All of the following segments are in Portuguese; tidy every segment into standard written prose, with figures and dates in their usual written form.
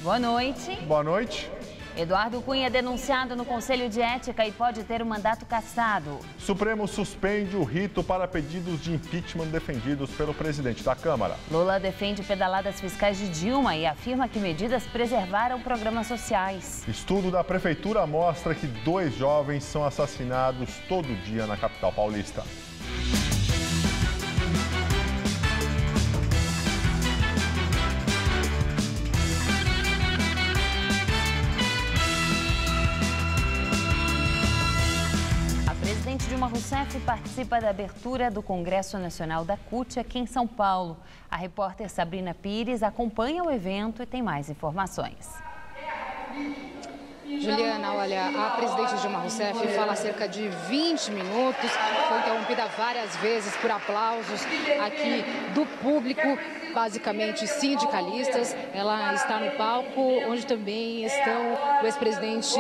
Boa noite. Boa noite. Eduardo Cunha é denunciado no Conselho de Ética e pode ter o mandato cassado. Supremo suspende o rito para pedidos de impeachment defendidos pelo presidente da Câmara. Lula defende pedaladas fiscais de Dilma e afirma que medidas preservaram programas sociais. Estudo da Prefeitura mostra que 2 jovens são assassinados todo dia na capital paulista. Dilma Rousseff participa da abertura do Congresso Nacional da CUT aqui em São Paulo. A repórter Sabrina Pires acompanha o evento e tem mais informações. Juliana, olha, a presidente Dilma Rousseff fala há cerca de 20 minutos, foi interrompida várias vezes por aplausos aqui do público, basicamente sindicalistas. Ela está no palco, onde também estão o ex-presidente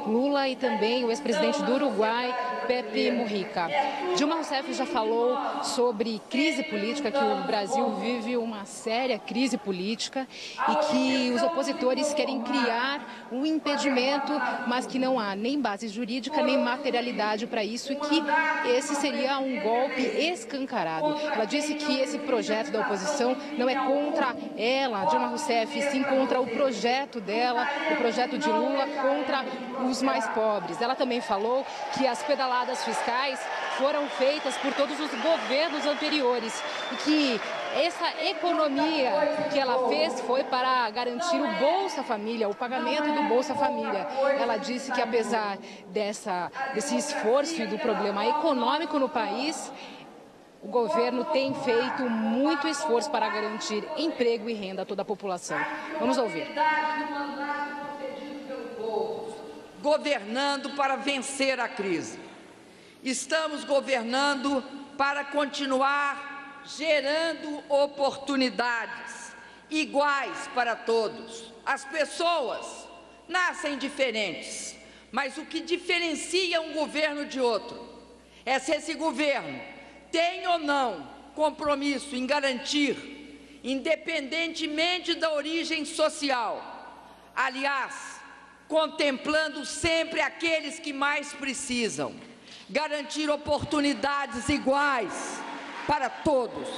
Lula e também o ex-presidente do Uruguai, Pepe Mujica. Dilma Rousseff já falou sobre crise política, que o Brasil vive uma séria crise política e que os opositores querem criar um impedimento, mas que não há nem base jurídica, nem materialidade para isso e que esse seria um golpe escancarado. Ela disse que esse projeto da oposição não é contra ela, Dilma Rousseff, sim contra o projeto dela, o projeto de Lula contra os mais pobres. Ela também falou que as pedaladas fiscais foram feitas por todos os governos anteriores e que essa economia que ela fez foi para garantir o Bolsa Família, o pagamento do Bolsa Família. Ela disse que apesar desse esforço e do problema econômico no país, o governo tem feito muito esforço para garantir emprego e renda a toda a população. Vamos ouvir. Governando para vencer a crise. Estamos governando para continuar gerando oportunidades iguais para todos. As pessoas nascem diferentes, mas o que diferencia um governo de outro é se esse governo tem ou não compromisso em garantir, independentemente da origem social, aliás, contemplando sempre aqueles que mais precisam, garantir oportunidades iguais para todos.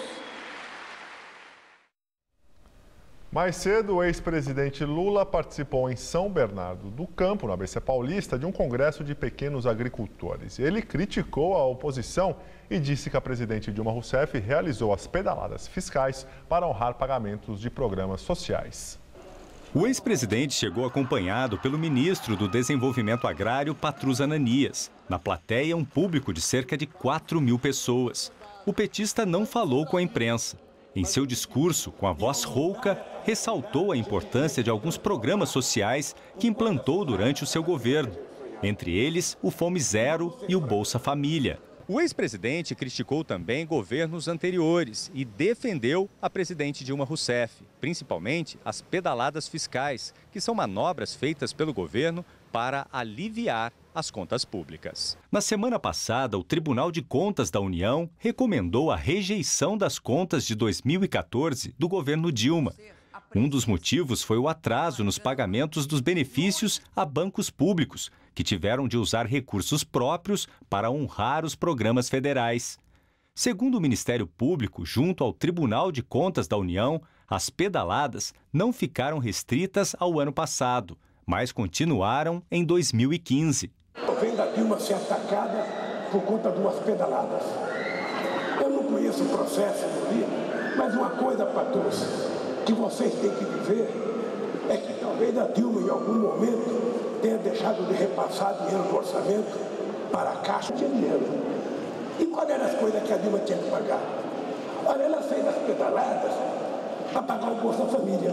Mais cedo, o ex-presidente Lula participou em São Bernardo do Campo, na ABC Paulista, de um congresso de pequenos agricultores. Ele criticou a oposição e disse que a presidente Dilma Rousseff realizou as pedaladas fiscais para honrar pagamentos de programas sociais. O ex-presidente chegou acompanhado pelo ministro do Desenvolvimento Agrário, Patrus Ananias. Na plateia, um público de cerca de 4.000 pessoas. O petista não falou com a imprensa. Em seu discurso, com a voz rouca, ressaltou a importância de alguns programas sociais que implantou durante o seu governo. Entre eles, o Fome Zero e o Bolsa Família. O ex-presidente criticou também governos anteriores e defendeu a presidente Dilma Rousseff, principalmente as pedaladas fiscais, que são manobras feitas pelo governo para aliviar as contas públicas. Na semana passada, o Tribunal de Contas da União recomendou a rejeição das contas de 2014 do governo Dilma. Um dos motivos foi o atraso nos pagamentos dos benefícios a bancos públicos, que tiveram de usar recursos próprios para honrar os programas federais. Segundo o Ministério Público, junto ao Tribunal de Contas da União, as pedaladas não ficaram restritas ao ano passado, mas continuaram em 2015. Eu venho da Dilma ser atacada por conta de umas pedaladas. Eu não conheço o processo do livro, mas uma coisa, patrões, que vocês têm que viver é que talvez a Dilma, em algum momento, tenha deixado de repassar dinheiro do orçamento para a Caixa de Dinheiro. E quais eram as coisas que a Dilma tinha que pagar? Olha, ela fez as pedaladas para pagar o Bolsa Família.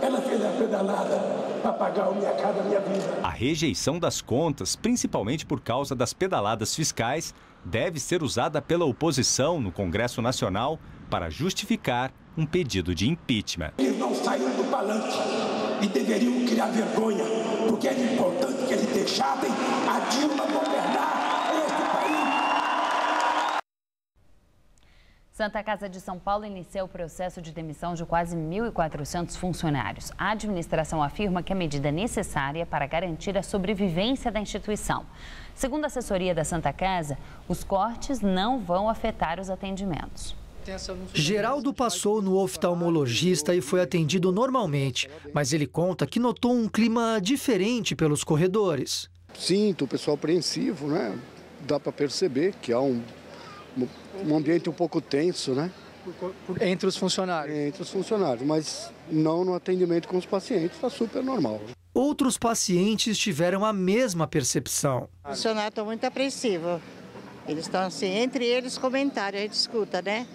Ela fez a pedalada para pagar o Minha Casa Minha Vida. A rejeição das contas, principalmente por causa das pedaladas fiscais, deve ser usada pela oposição no Congresso Nacional para justificar um pedido de impeachment. Eles não saíram do palanque e deveriam criar vergonha, porque era importante que eles deixassem a Dilma governar este país. Santa Casa de São Paulo inicia o processo de demissão de quase 1.400 funcionários. A administração afirma que é a medida necessária para garantir a sobrevivência da instituição. Segundo a assessoria da Santa Casa, os cortes não vão afetar os atendimentos. Geraldo passou no oftalmologista e foi atendido normalmente, mas ele conta que notou um clima diferente pelos corredores. Sinto o pessoal apreensivo, né? Dá para perceber que há um ambiente um pouco tenso, né? Entre os funcionários? Entre os funcionários, mas não no atendimento com os pacientes, está super normal. Outros pacientes tiveram a mesma percepção. Os funcionários estão muito apreensivos. Eles estão assim, entre eles comentários, a gente escuta, né?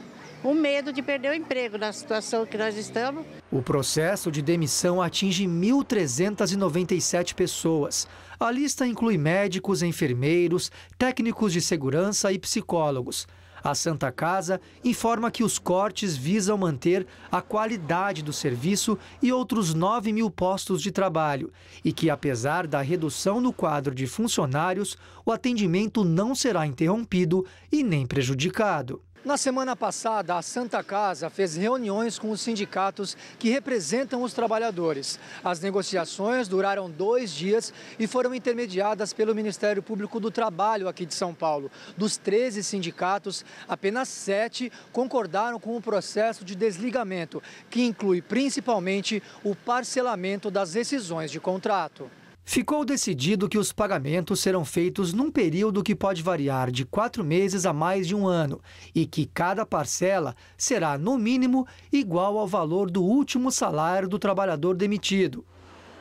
O medo de perder o emprego na situação que nós estamos. O processo de demissão atinge 1.397 pessoas. A lista inclui médicos, enfermeiros, técnicos de segurança e psicólogos. A Santa Casa informa que os cortes visam manter a qualidade do serviço e outros 9.000 postos de trabalho e que, apesar da redução no quadro de funcionários, o atendimento não será interrompido e nem prejudicado. Na semana passada, a Santa Casa fez reuniões com os sindicatos que representam os trabalhadores. As negociações duraram 2 dias e foram intermediadas pelo Ministério Público do Trabalho aqui de São Paulo. Dos 13 sindicatos, apenas 7 concordaram com o processo de desligamento, que inclui principalmente o parcelamento das rescisões de contrato. Ficou decidido que os pagamentos serão feitos num período que pode variar de 4 meses a mais de 1 ano e que cada parcela será, no mínimo, igual ao valor do último salário do trabalhador demitido.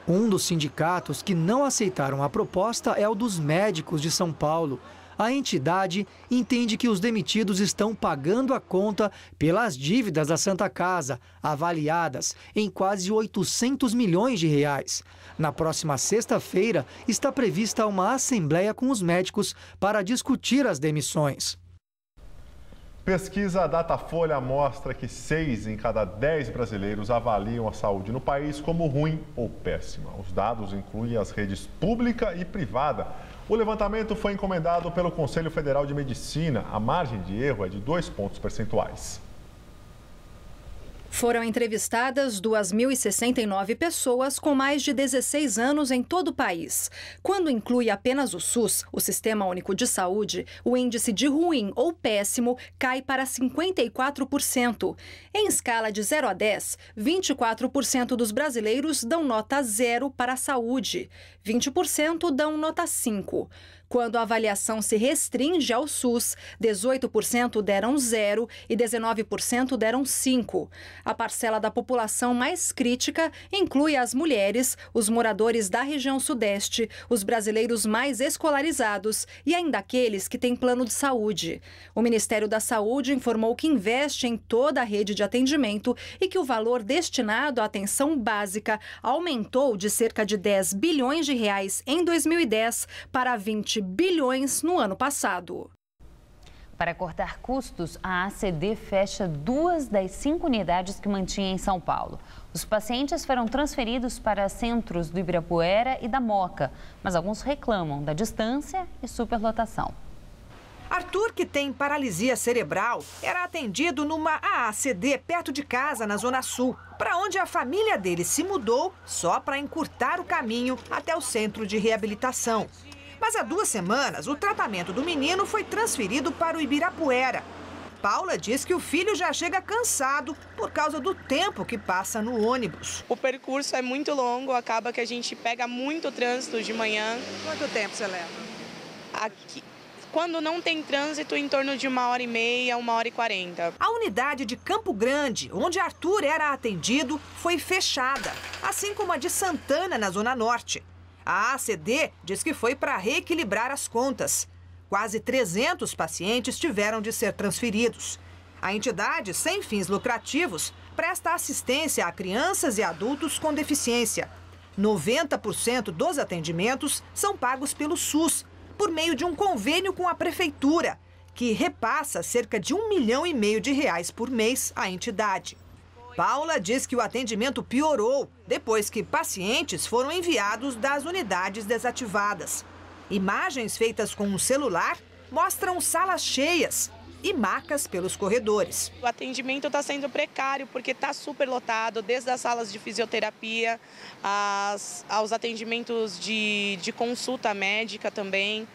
Um dos sindicatos que não aceitaram a proposta é o dos médicos de São Paulo. A entidade entende que os demitidos estão pagando a conta pelas dívidas da Santa Casa, avaliadas em quase 800 milhões de reais. Na próxima sexta-feira, está prevista uma assembleia com os médicos para discutir as demissões. Pesquisa Datafolha mostra que 6 em cada 10 brasileiros avaliam a saúde no país como ruim ou péssima. Os dados incluem as redes pública e privada. O levantamento foi encomendado pelo Conselho Federal de Medicina. A margem de erro é de 2 pontos percentuais. Foram entrevistadas 2.069 pessoas com mais de 16 anos em todo o país. Quando inclui apenas o SUS, o Sistema Único de Saúde, o índice de ruim ou péssimo cai para 54%. Em escala de 0 a 10, 24% dos brasileiros dão nota 0 para a saúde, 20% dão nota 5. Quando a avaliação se restringe ao SUS, 18% deram 0 e 19% deram 5. A parcela da população mais crítica inclui as mulheres, os moradores da região sudeste, os brasileiros mais escolarizados e ainda aqueles que têm plano de saúde. O Ministério da Saúde informou que investe em toda a rede de atendimento e que o valor destinado à atenção básica aumentou de cerca de 10 bilhões de reais em 2010 para 20 bilhões no ano passado. Para cortar custos, a ACD fecha 2 das 5 unidades que mantinha em São Paulo. Os pacientes foram transferidos para centros do Ibirapuera e da Moca, mas alguns reclamam da distância e superlotação. Arthur, que tem paralisia cerebral, era atendido numa AACD perto de casa, na Zona Sul, para onde a família dele se mudou só para encurtar o caminho até o centro de reabilitação. Mas há 2 semanas, o tratamento do menino foi transferido para o Ibirapuera. Paula diz que o filho já chega cansado por causa do tempo que passa no ônibus. O percurso é muito longo, acaba que a gente pega muito trânsito de manhã. Quanto tempo você leva? Aqui, quando não tem trânsito, em torno de 1h30, 1h40. A unidade de Campo Grande, onde Arthur era atendido, foi fechada, assim como a de Santana, na Zona Norte. A ACD diz que foi para reequilibrar as contas. Quase 300 pacientes tiveram de ser transferidos. A entidade, sem fins lucrativos, presta assistência a crianças e adultos com deficiência. 90% dos atendimentos são pagos pelo SUS, por meio de um convênio com a prefeitura, que repassa cerca de R$1,5 milhão de reais por mês à entidade. Paula diz que o atendimento piorou depois que pacientes foram enviados das unidades desativadas. Imagens feitas com um celular mostram salas cheias. e macas pelos corredores. O atendimento está sendo precário porque está super lotado, desde as salas de fisioterapia aos atendimentos de consulta médica também.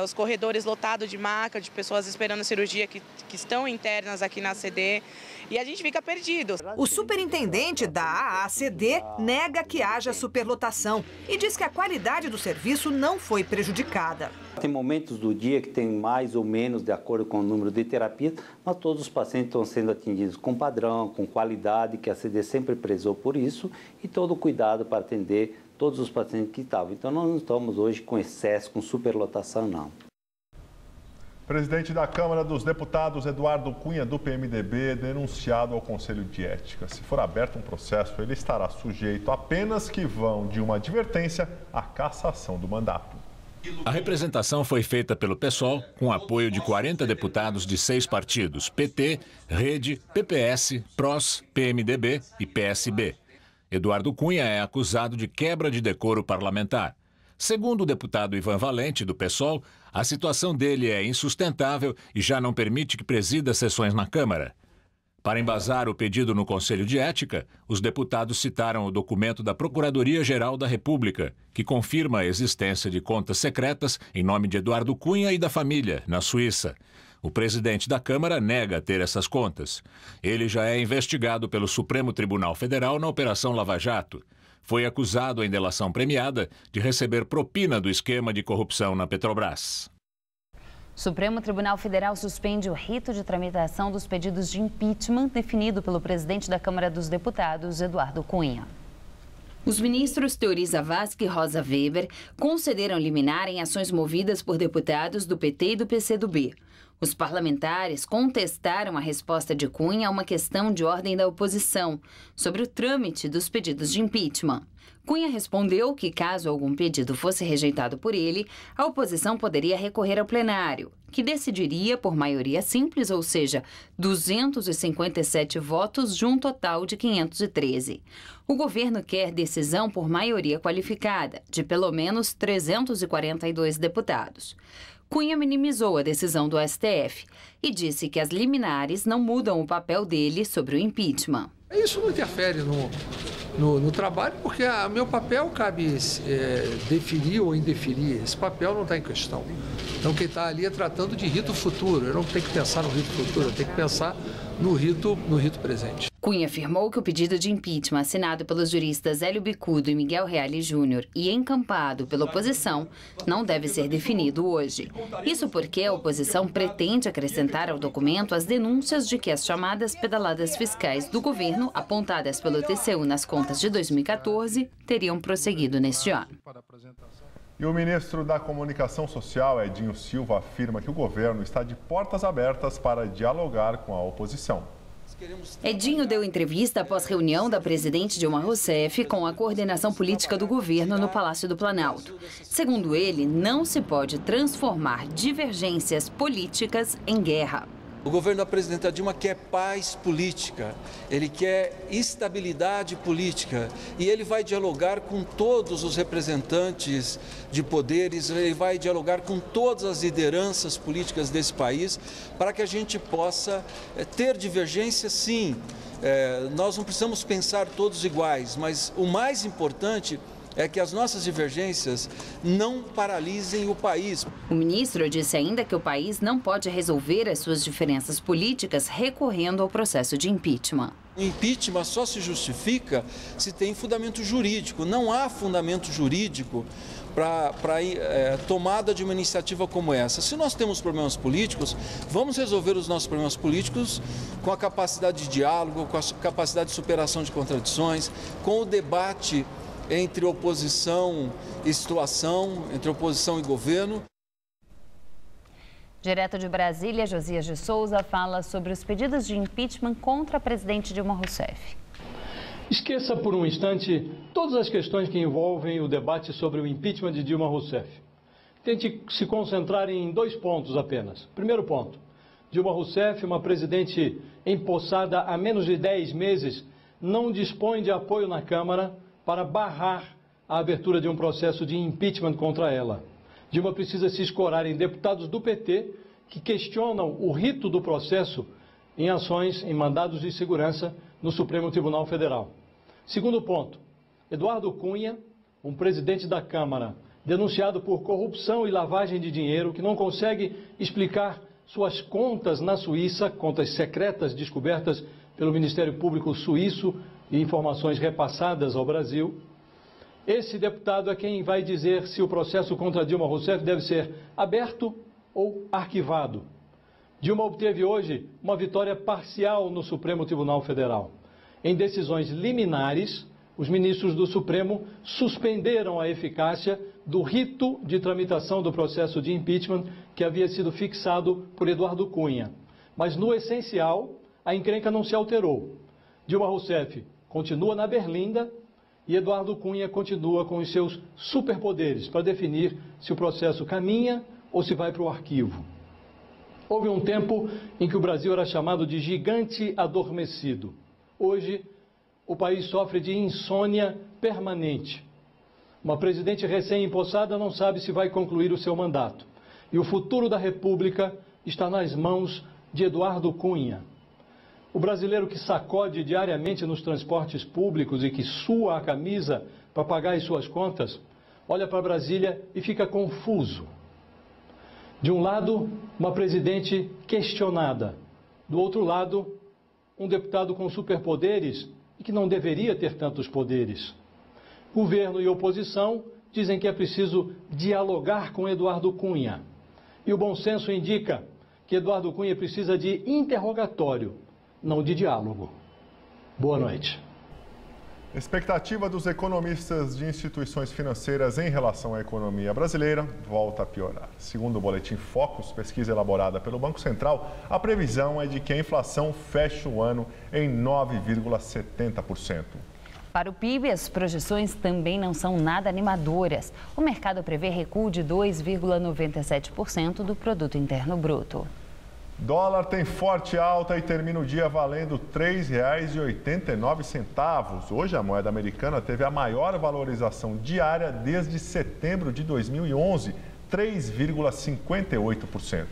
Os corredores lotados de maca, de pessoas esperando cirurgia que estão internas aqui na ACD. E a gente fica perdido. O superintendente da AACD nega que haja superlotação e diz que a qualidade do serviço não foi prejudicada. Tem momentos do dia que tem mais ou menos de acordo com o número de terapias, mas todos os pacientes estão sendo atendidos com padrão, com qualidade, que a ACD sempre prezou por isso, e todo o cuidado para atender todos os pacientes que estavam. Então nós não estamos hoje com excesso, com superlotação, não. Presidente da Câmara dos Deputados, Eduardo Cunha, do PMDB, denunciado ao Conselho de Ética. Se for aberto um processo, ele estará sujeito a penas que vão de uma advertência à cassação do mandato. A representação foi feita pelo PSOL, com apoio de 40 deputados de 6 partidos: PT, Rede, PPS, PROS, PMDB e PSB. Eduardo Cunha é acusado de quebra de decoro parlamentar. Segundo o deputado Ivan Valente, do PSOL, a situação dele é insustentável e já não permite que presida sessões na Câmara. Para embasar o pedido no Conselho de Ética, os deputados citaram o documento da Procuradoria-Geral da República, que confirma a existência de contas secretas em nome de Eduardo Cunha e da família, na Suíça. O presidente da Câmara nega ter essas contas. Ele já é investigado pelo Supremo Tribunal Federal na Operação Lava Jato. Foi acusado em delação premiada de receber propina do esquema de corrupção na Petrobras. O Supremo Tribunal Federal suspende o rito de tramitação dos pedidos de impeachment definido pelo presidente da Câmara dos Deputados, Eduardo Cunha. Os ministros Teori Zavascki e Rosa Weber concederam liminar em ações movidas por deputados do PT e do PCdoB. Os parlamentares contestaram a resposta de Cunha a uma questão de ordem da oposição sobre o trâmite dos pedidos de impeachment. Cunha respondeu que, caso algum pedido fosse rejeitado por ele, a oposição poderia recorrer ao plenário, que decidiria por maioria simples, ou seja, 257 votos de um total de 513. O governo quer decisão por maioria qualificada, de pelo menos 342 deputados. Cunha minimizou a decisão do STF e disse que as liminares não mudam o papel dele sobre o impeachment. Isso não interfere no trabalho, porque o meu papel cabe deferir ou indeferir. Esse papel não está em questão. Então quem está ali é tratando de rito futuro. Eu não tenho que pensar no rito futuro, eu tenho que pensar no rito presente. Cunha afirmou que o pedido de impeachment assinado pelos juristas Hélio Bicudo e Miguel Reale Júnior e encampado pela oposição não deve ser definido hoje. Isso porque a oposição pretende acrescentar ao documento as denúncias de que as chamadas pedaladas fiscais do governo, apontadas pelo TCU nas contas de 2014, teriam prosseguido neste ano. E o ministro da Comunicação Social, Edinho Silva, afirma que o governo está de portas abertas para dialogar com a oposição. Edinho deu entrevista após reunião da presidente Dilma Rousseff com a coordenação política do governo no Palácio do Planalto. Segundo ele, não se pode transformar divergências políticas em guerra. O governo da presidenta Dilma quer paz política, ele quer estabilidade política e ele vai dialogar com todos os representantes de poderes, ele vai dialogar com todas as lideranças políticas desse país para que a gente possa ter divergência, sim. Nós não precisamos pensar todos iguais, mas o mais importante é que as nossas divergências não paralisem o país. O ministro disse ainda que o país não pode resolver as suas diferenças políticas recorrendo ao processo de impeachment. O impeachment só se justifica se tem fundamento jurídico. Não há fundamento jurídico para tomada de uma iniciativa como essa. Se nós temos problemas políticos, vamos resolver os nossos problemas políticos com a capacidade de diálogo, com a capacidade de superação de contradições, com o debate entre oposição e situação, entre oposição e governo. Direto de Brasília, Josias de Souza fala sobre os pedidos de impeachment contra a presidente Dilma Rousseff. Esqueça por um instante todas as questões que envolvem o debate sobre o impeachment de Dilma Rousseff. Tente se concentrar em 2 pontos apenas. Primeiro ponto, Dilma Rousseff, uma presidente empossada há menos de 10 meses, não dispõe de apoio na Câmara para barrar a abertura de um processo de impeachment contra ela. Dilma precisa se escorar em deputados do PT que questionam o rito do processo em ações, em mandados de segurança no Supremo Tribunal Federal. Segundo ponto, Eduardo Cunha, um presidente da Câmara, denunciado por corrupção e lavagem de dinheiro, que não consegue explicar suas contas na Suíça, contas secretas descobertas pelo Ministério Público suíço e informações repassadas ao Brasil. Esse deputado é quem vai dizer se o processo contra Dilma Rousseff deve ser aberto ou arquivado. Dilma obteve hoje uma vitória parcial no Supremo Tribunal Federal. Em decisões liminares, os ministros do Supremo suspenderam a eficácia do rito de tramitação do processo de impeachment que havia sido fixado por Eduardo Cunha. Mas, no essencial, a encrenca não se alterou. Dilma Rousseff continua na berlinda e Eduardo Cunha continua com os seus superpoderes para definir se o processo caminha ou se vai para o arquivo. Houve um tempo em que o Brasil era chamado de gigante adormecido. Hoje, o país sofre de insônia permanente. Uma presidente recém-empossada não sabe se vai concluir o seu mandato. E o futuro da República está nas mãos de Eduardo Cunha. O brasileiro que sacode diariamente nos transportes públicos e que sua a camisa para pagar as suas contas, olha para Brasília e fica confuso. De um lado, uma presidente questionada. Do outro lado, um deputado com superpoderes e que não deveria ter tantos poderes. Governo e oposição dizem que é preciso dialogar com Eduardo Cunha. E o bom senso indica que Eduardo Cunha precisa de interrogatório, não de diálogo. Boa noite. Expectativa dos economistas de instituições financeiras em relação à economia brasileira volta a piorar. Segundo o boletim Focus, pesquisa elaborada pelo Banco Central, a previsão é de que a inflação feche o ano em 9,70%. Para o PIB, as projeções também não são nada animadoras. O mercado prevê recuo de 2,97% do Produto Interno Bruto. Dólar tem forte alta e termina o dia valendo R$ 3,89. Hoje a moeda americana teve a maior valorização diária desde setembro de 2011, 3,58%.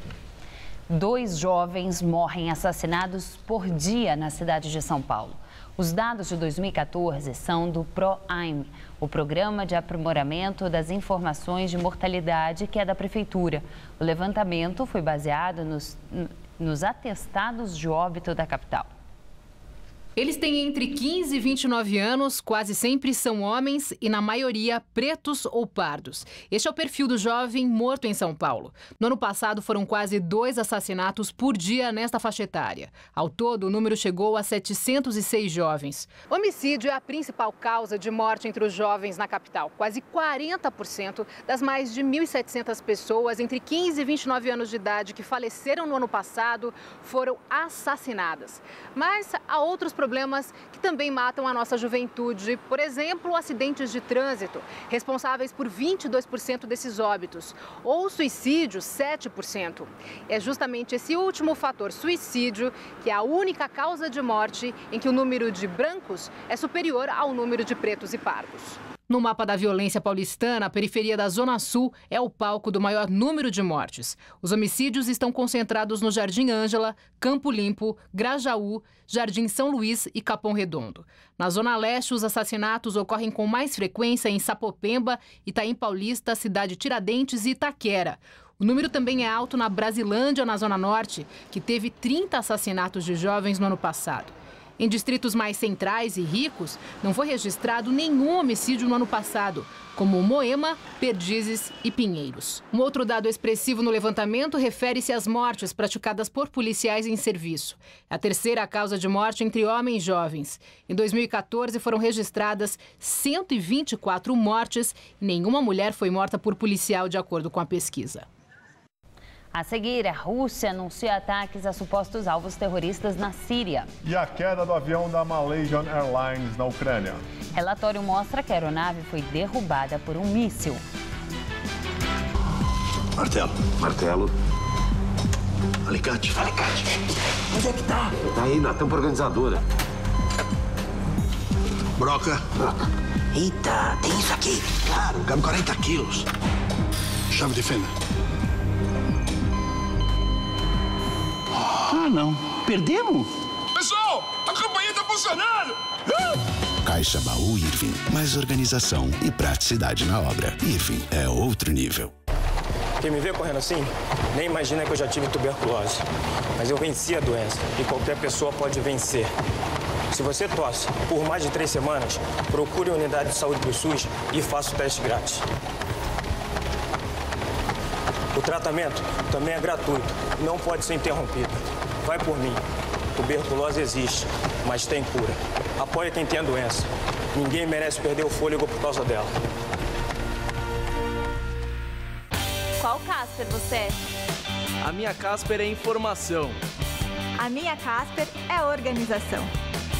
2 jovens morrem assassinados por dia na cidade de São Paulo. Os dados de 2014 são do PROAIM, o Programa de Aprimoramento das Informações de Mortalidade, que é da Prefeitura. O levantamento foi baseado nos atestados de óbito da capital. Eles têm entre 15 e 29 anos, quase sempre são homens e, na maioria, pretos ou pardos. Este é o perfil do jovem morto em São Paulo. No ano passado, foram quase 2 assassinatos por dia nesta faixa etária. Ao todo, o número chegou a 706 jovens. Homicídio é a principal causa de morte entre os jovens na capital. Quase 40% das mais de 1.700 pessoas entre 15 e 29 anos de idade que faleceram no ano passado foram assassinadas. Mas há outros problemas que também matam a nossa juventude. Por exemplo, acidentes de trânsito, responsáveis por 22% desses óbitos, ou suicídio, 7%. É justamente esse último fator, suicídio, que é a única causa de morte em que o número de brancos é superior ao número de pretos e pardos. No mapa da violência paulistana, a periferia da Zona Sul é o palco do maior número de mortes. Os homicídios estão concentrados no Jardim Ângela, Campo Limpo, Grajaú, Jardim São Luís e Capão Redondo. Na Zona Leste, os assassinatos ocorrem com mais frequência em Sapopemba, Itaim Paulista, Cidade Tiradentes e Itaquera. O número também é alto na Brasilândia, na Zona Norte, que teve 30 assassinatos de jovens no ano passado. Em distritos mais centrais e ricos, não foi registrado nenhum homicídio no ano passado, como Moema, Perdizes e Pinheiros. Um outro dado expressivo no levantamento refere-se às mortes praticadas por policiais em serviço. É a terceira causa de morte entre homens jovens. Em 2014, foram registradas 124 mortes e nenhuma mulher foi morta por policial, de acordo com a pesquisa. A seguir, a Rússia anuncia ataques a supostos alvos terroristas na Síria. E a queda do avião da Malaysian Airlines na Ucrânia. Relatório mostra que a aeronave foi derrubada por um míssil. Martelo. Martelo. Alicate. Alicate. Onde é que tá? Tá aí na tampa organizadora. Broca. Broca. Eita, tem isso aqui. Claro, cabe 40 quilos. Chave de fenda. Ah, não. Perdemos? Pessoal, a campanha tá funcionando! Caixa Baú Irving. Mais organização e praticidade na obra. Irving é outro nível. Quem me vê correndo assim, nem imagina que eu já tive tuberculose. Mas eu venci a doença e qualquer pessoa pode vencer. Se você tosse por mais de 3 semanas, procure a unidade de saúde do SUS e faça o teste grátis. O tratamento também é gratuito, não pode ser interrompido. Vai por mim. Tuberculose existe, mas tem cura. Apoie quem tem a doença. Ninguém merece perder o fôlego por causa dela. Qual Casper você é? A minha Casper é informação. A minha Casper é organização.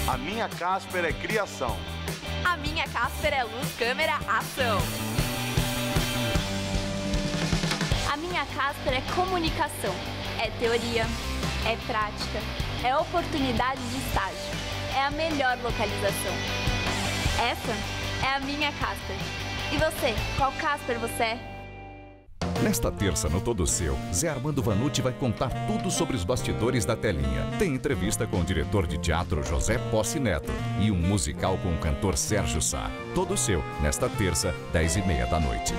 A minha Casper é criação. A minha Casper é luz, câmera, ação. A minha Casper é comunicação. É teoria, é prática, é oportunidade de estágio. É a melhor localização. Essa é a minha Casper. E você, qual Casper você é? Nesta terça, no Todo Seu, Zé Armando Vanucci vai contar tudo sobre os bastidores da telinha. Tem entrevista com o diretor de teatro José Posse Neto e um musical com o cantor Sérgio Sá. Todo Seu, nesta terça, 10h30 da noite.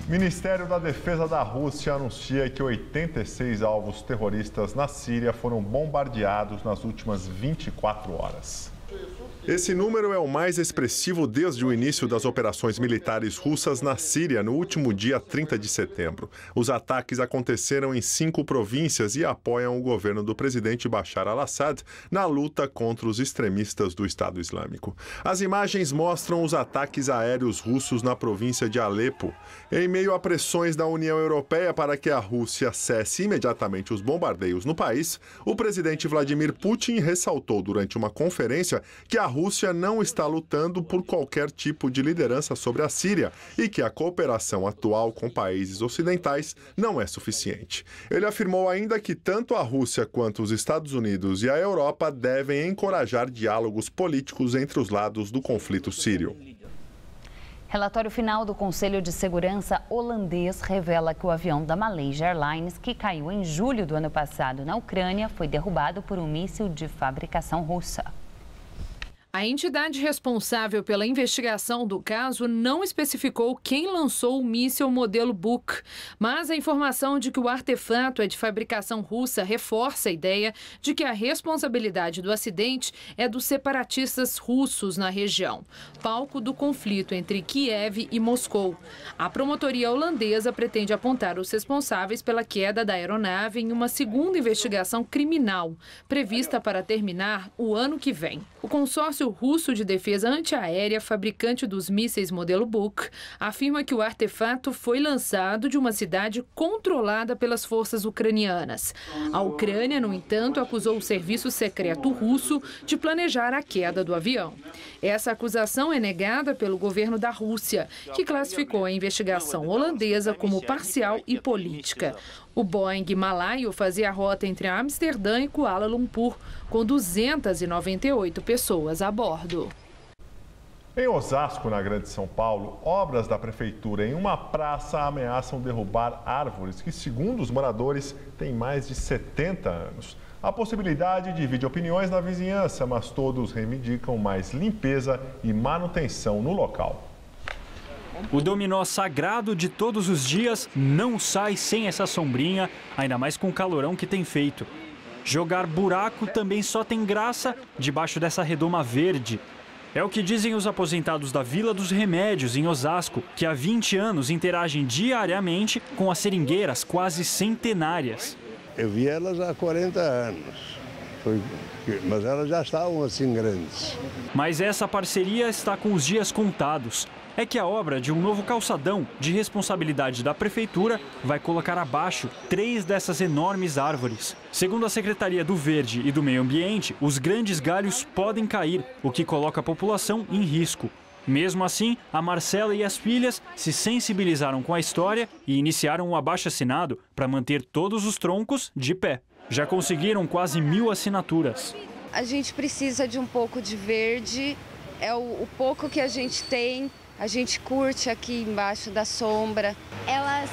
Ministério da Defesa da Rússia anuncia que 86 alvos terroristas na Síria foram bombardeados nas últimas 24 horas. Esse número é o mais expressivo desde o início das operações militares russas na Síria, no último dia 30 de setembro. Os ataques aconteceram em 5 províncias e apoiam o governo do presidente Bashar al-Assad na luta contra os extremistas do Estado Islâmico. As imagens mostram os ataques aéreos russos na província de Alepo. Em meio a pressões da União Europeia para que a Rússia cesse imediatamente os bombardeios no país, o presidente Vladimir Putin ressaltou durante uma conferência que a Rússia não está lutando por qualquer tipo de liderança sobre a Síria e que a cooperação atual com países ocidentais não é suficiente. Ele afirmou ainda que tanto a Rússia quanto os Estados Unidos e a Europa devem encorajar diálogos políticos entre os lados do conflito sírio. Relatório final do Conselho de Segurança holandês revela que o avião da Malaysia Airlines, que caiu em julho do ano passado na Ucrânia, foi derrubado por um míssil de fabricação russa. A entidade responsável pela investigação do caso não especificou quem lançou o míssil modelo Buk, mas a informação de que o artefato é de fabricação russa reforça a ideia de que a responsabilidade do acidente é dos separatistas russos na região, palco do conflito entre Kiev e Moscou. A promotoria holandesa pretende apontar os responsáveis pela queda da aeronave em uma segunda investigação criminal, prevista para terminar o ano que vem. O consórcio russo de defesa antiaérea, fabricante dos mísseis modelo Buk, afirma que o artefato foi lançado de uma cidade controlada pelas forças ucranianas. A Ucrânia, no entanto, acusou o serviço secreto russo de planejar a queda do avião. Essa acusação é negada pelo governo da Rússia, que classificou a investigação holandesa como parcial e política. O Boeing Malaio fazia a rota entre Amsterdã e Kuala Lumpur, com 298 pessoas a bordo. Em Osasco, na Grande São Paulo, obras da prefeitura em uma praça ameaçam derrubar árvores que, segundo os moradores, têm mais de 70 anos. A possibilidade divide opiniões na vizinhança, mas todos reivindicam mais limpeza e manutenção no local. O dominó sagrado de todos os dias não sai sem essa sombrinha, ainda mais com o calorão que tem feito. Jogar buraco também só tem graça debaixo dessa redoma verde. É o que dizem os aposentados da Vila dos Remédios, em Osasco, que há 20 anos interagem diariamente com as seringueiras quase centenárias. Eu vi elas há 40 anos, mas elas já estavam assim grandes. Mas essa parceria está com os dias contados. É que a obra de um novo calçadão, de responsabilidade da prefeitura, vai colocar abaixo 3 dessas enormes árvores. Segundo a Secretaria do Verde e do Meio Ambiente, os grandes galhos podem cair, o que coloca a população em risco. Mesmo assim, a Marcela e as filhas se sensibilizaram com a história e iniciaram um abaixo-assinado para manter todos os troncos de pé. Já conseguiram quase 1000 assinaturas. A gente precisa de um pouco de verde É o pouco que a gente tem, a gente curte aqui embaixo da sombra. Elas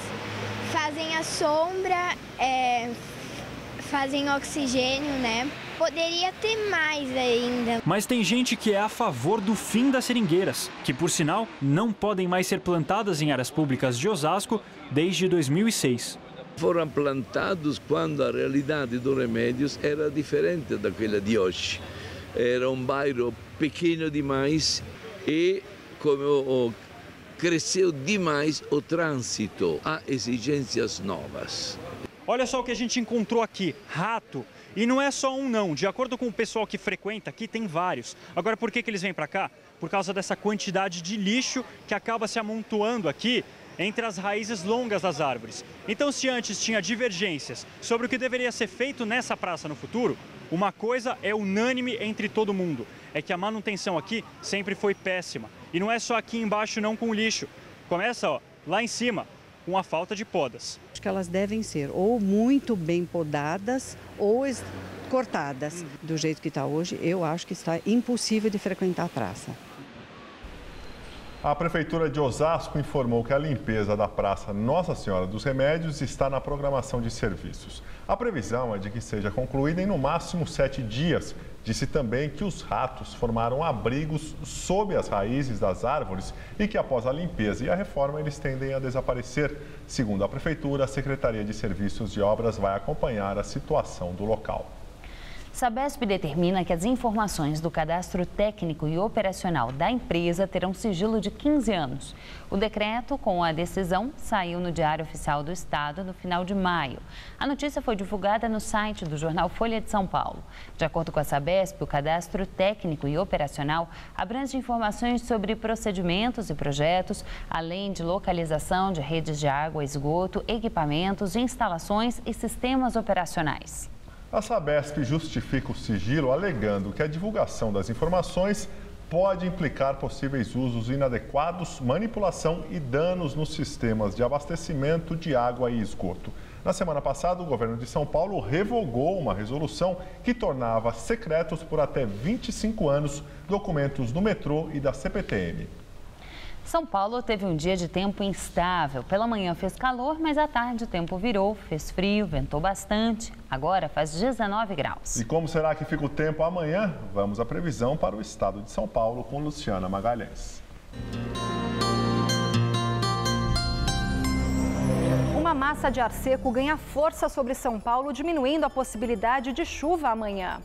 fazem a sombra, fazem oxigênio, né? Poderia ter mais ainda. Mas tem gente que é a favor do fim das seringueiras, que, por sinal, não podem mais ser plantadas em áreas públicas de Osasco desde 2006. Foram plantados quando a realidade dos remédios era diferente daquela de hoje. Era um bairro pequeno demais e como cresceu demais o trânsito, há exigências novas. Olha só o que a gente encontrou aqui, rato. E não é só um não, de acordo com o pessoal que frequenta aqui, tem vários. Agora, por que eles vêm para cá? Por causa dessa quantidade de lixo que acaba se amontoando aqui entre as raízes longas das árvores. Então, se antes tinha divergências sobre o que deveria ser feito nessa praça no futuro, uma coisa é unânime entre todo mundo, é que a manutenção aqui sempre foi péssima. E não é só aqui embaixo não com o lixo. Começa, ó, lá em cima, com a falta de podas. Acho que elas devem ser ou muito bem podadas ou cortadas. Do jeito que está hoje, eu acho que está impossível de frequentar a praça. A Prefeitura de Osasco informou que a limpeza da Praça Nossa Senhora dos Remédios está na programação de serviços. A previsão é de que seja concluída em no máximo 7 dias. Disse também que os ratos formaram abrigos sob as raízes das árvores e que após a limpeza e a reforma eles tendem a desaparecer. Segundo a Prefeitura, a Secretaria de Serviços e Obras vai acompanhar a situação do local. Sabesp determina que as informações do cadastro técnico e operacional da empresa terão sigilo de 15 anos. O decreto com a decisão saiu no Diário Oficial do Estado no final de maio. A notícia foi divulgada no site do jornal Folha de São Paulo. De acordo com a Sabesp, o cadastro técnico e operacional abrange informações sobre procedimentos e projetos, além de localização de redes de água, esgoto, equipamentos, instalações e sistemas operacionais. A Sabesp justifica o sigilo alegando que a divulgação das informações pode implicar possíveis usos inadequados, manipulação e danos nos sistemas de abastecimento de água e esgoto. Na semana passada, o governo de São Paulo revogou uma resolução que tornava secretos por até 25 anos documentos do metrô e da CPTM. São Paulo teve um dia de tempo instável. Pela manhã fez calor, mas à tarde o tempo virou, fez frio, ventou bastante. Agora faz 19 graus. E como será que fica o tempo amanhã? Vamos à previsão para o estado de São Paulo com Luciana Magalhães. Uma massa de ar seco ganha força sobre São Paulo, diminuindo a possibilidade de chuva amanhã.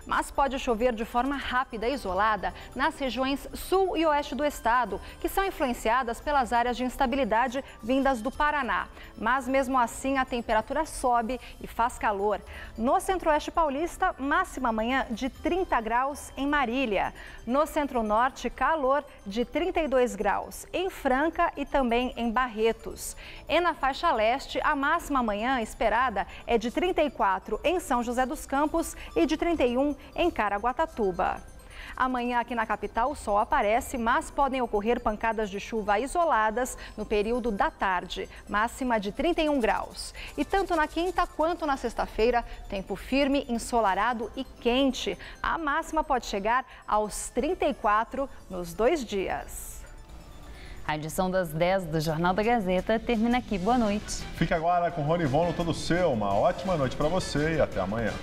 Mas pode chover de forma rápida e isolada nas regiões sul e oeste do estado, que são influenciadas pelas áreas de instabilidade vindas do Paraná. Mas mesmo assim a temperatura sobe e faz calor. No centro-oeste paulista, máxima amanhã de 30 graus em Marília. No centro-norte, calor de 32 graus em Franca e também em Barretos. E na faixa leste, a máxima amanhã esperada é de 34 em São José dos Campos e de 31 em Caraguatatuba. Amanhã aqui na capital o sol aparece, mas podem ocorrer pancadas de chuva isoladas no período da tarde, máxima de 31 graus. E tanto na quinta quanto na sexta-feira, tempo firme, ensolarado e quente. A máxima pode chegar aos 34 nos 2 dias. A edição das 10 do Jornal da Gazeta termina aqui. Boa noite. Fique agora com Rony Von no Todo Seu. Uma ótima noite para você e até amanhã.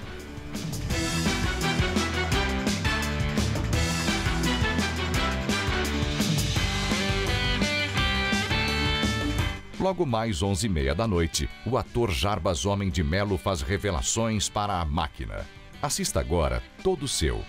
Logo mais 11h30 da noite, o ator Jarbas Homem de Melo faz revelações para a máquina. Assista agora Todo Seu.